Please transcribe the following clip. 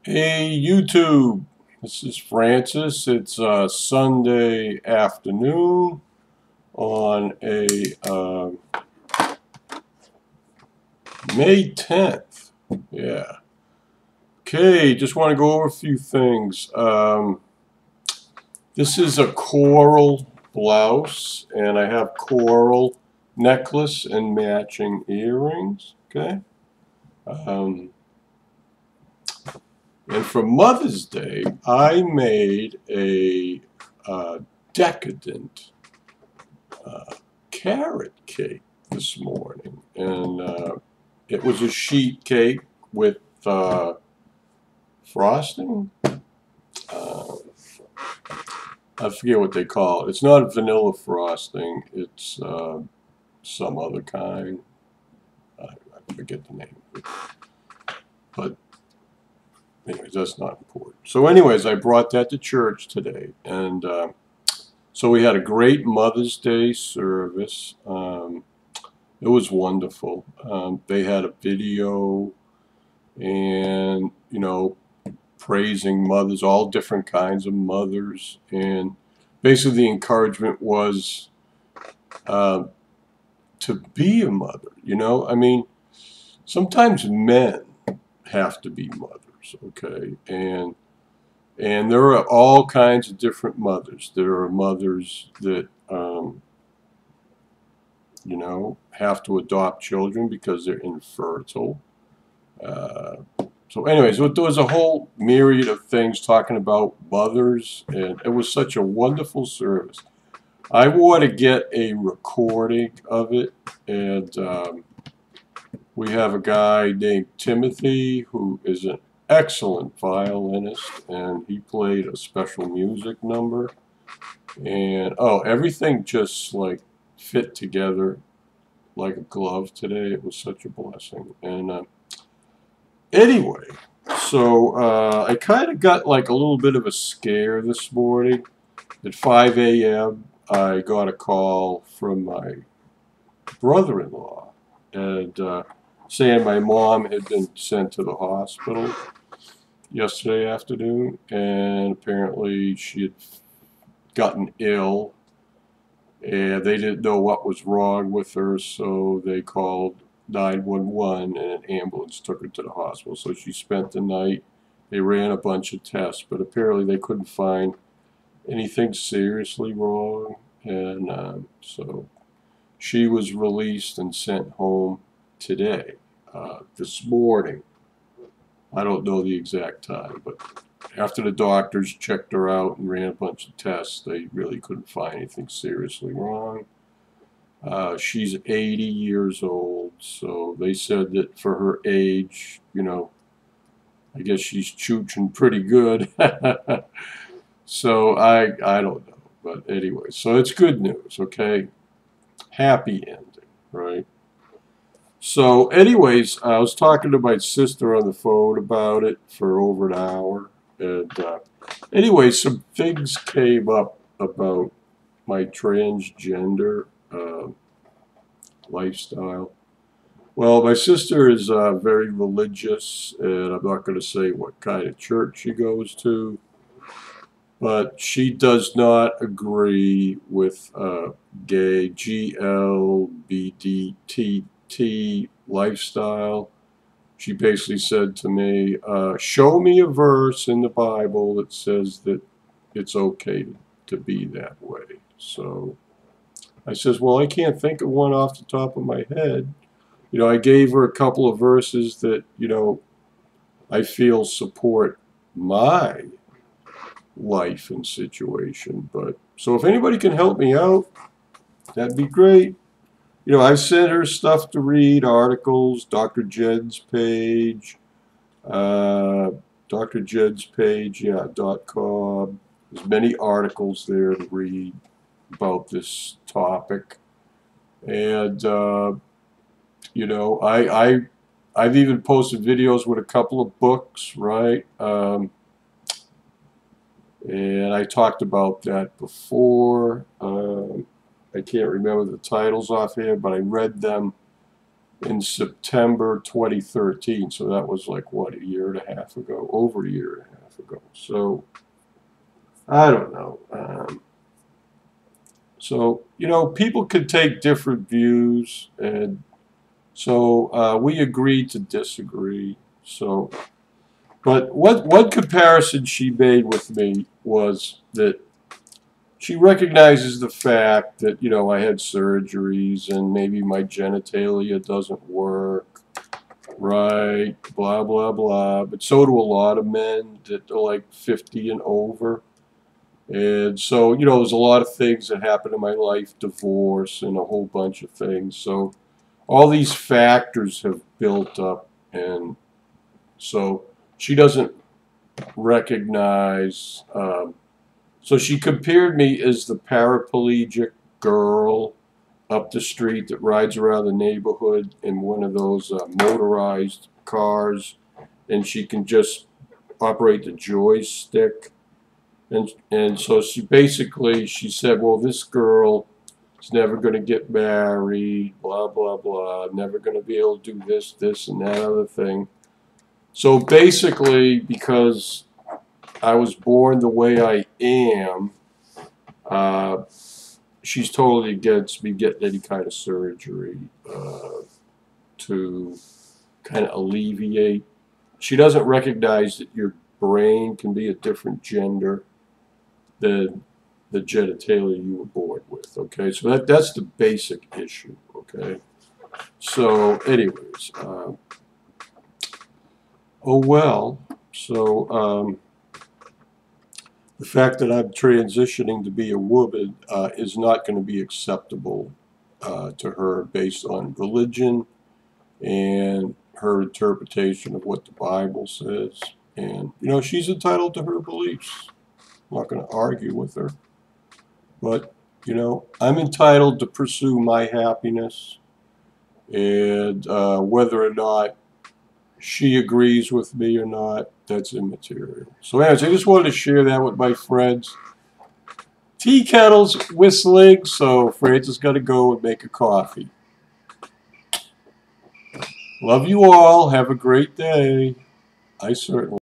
Hey YouTube, this is Francis. It's Sunday afternoon on a May 10th. Yeah. Okay, just want to go over a few things. This is a coral blouse, and I have coral necklace and matching earrings. Okay. Um, And for Mother's Day, I made a decadent carrot cake this morning. And it was a sheet cake with frosting. Uh, I forget what they call it. It's not vanilla frosting. It's some other kind. I forget the name. But anyways, that's not important. So anyways, I brought that to church today. And so we had a great Mother's Day service. It was wonderful. They had a video and, praising mothers, all different kinds of mothers. And basically the encouragement was to be a mother. I mean, sometimes men have to be mothers, okay? And there are all kinds of different mothers. There are mothers that, have to adopt children because they're infertile. So anyways, there was a whole myriad of things talking about mothers, and it was such a wonderful service. I want to get a recording of it, and we have a guy named Timothy who is an excellent violinist, and he played a special music number, and everything just like fit together like a glove today. It was such a blessing. And anyway, so I kind of got like a little bit of a scare this morning. At 5 a.m. I got a call from my brother-in-law, and saying my mom had been sent to the hospital yesterday afternoon, and apparently she had gotten ill, and they didn't know what was wrong with her, so they called 911, and an ambulance took her to the hospital. So she spent the night. They ran a bunch of tests, but apparently they couldn't find anything seriously wrong, and so she was released and sent home today, this morning. I don't know the exact time, but after the doctors checked her out and ran a bunch of tests, they really couldn't find anything seriously wrong. She's 80 years old, so they said that for her age, I guess she's chooching pretty good. So I don't know, but anyway, so it's good news, okay? Happy ending, right? So anyways, I was talking to my sister on the phone about it for over an hour, and anyway, some things came up about my transgender lifestyle. Well, my sister is very religious, and I'm not going to say what kind of church she goes to, but she does not agree with gay, GLBDTT lifestyle. She basically said to me, show me a verse in the Bible that says that it's okay to be that way. So I says, well, I can't think of one off the top of my head. I gave her a couple of verses that, I feel support my life and situation. But so if anybody can help me out, that'd be great. I've sent her stuff to read, articles, Dr. Jed's page, Dr. Jed's page, yeah, .com. There's many articles there to read about this topic. And, I've even posted videos with a couple of books, right? And I talked about that before. I can't remember the titles offhand, but I read them in September 2013. So that was like, what, a year and a half ago? Over a year and a half ago. So, I don't know. So, you know, people could take different views, and so we agreed to disagree. So, but one comparison she made with me was that she recognizes the fact that, you know, I had surgeries and maybe my genitalia doesn't work, right, blah, blah, blah. But so do a lot of men that are like 50 and over. And so, you know, there's a lot of things that happen in my life, divorce and a whole bunch of things. So all these factors have built up, and so she doesn't recognize. So she compared me as the paraplegic girl up the street that rides around the neighborhood in one of those motorized cars, and she can just operate the joystick. And so she said, well, this girl is never going to get married, blah, blah, blah, never going to be able to do this, this, and that other thing. So basically, because I was born the way I am, she's totally against me getting any kind of surgery to kind of alleviate. She doesn't recognize that your brain can be a different gender than the genitalia you were born with. Okay, so that's the basic issue. Okay, so anyways, oh well. So the fact that I'm transitioning to be a woman is not going to be acceptable to her based on religion and her interpretation of what the Bible says. And, you know, she's entitled to her beliefs. I'm not going to argue with her. But, you know, I'm entitled to pursue my happiness. And whether or not she agrees with me or not, that's immaterial. So anyways, I just wanted to share that with my friends. Tea kettle's whistling, so Frances got to go and make a coffee. Love you all. Have a great day. I certainly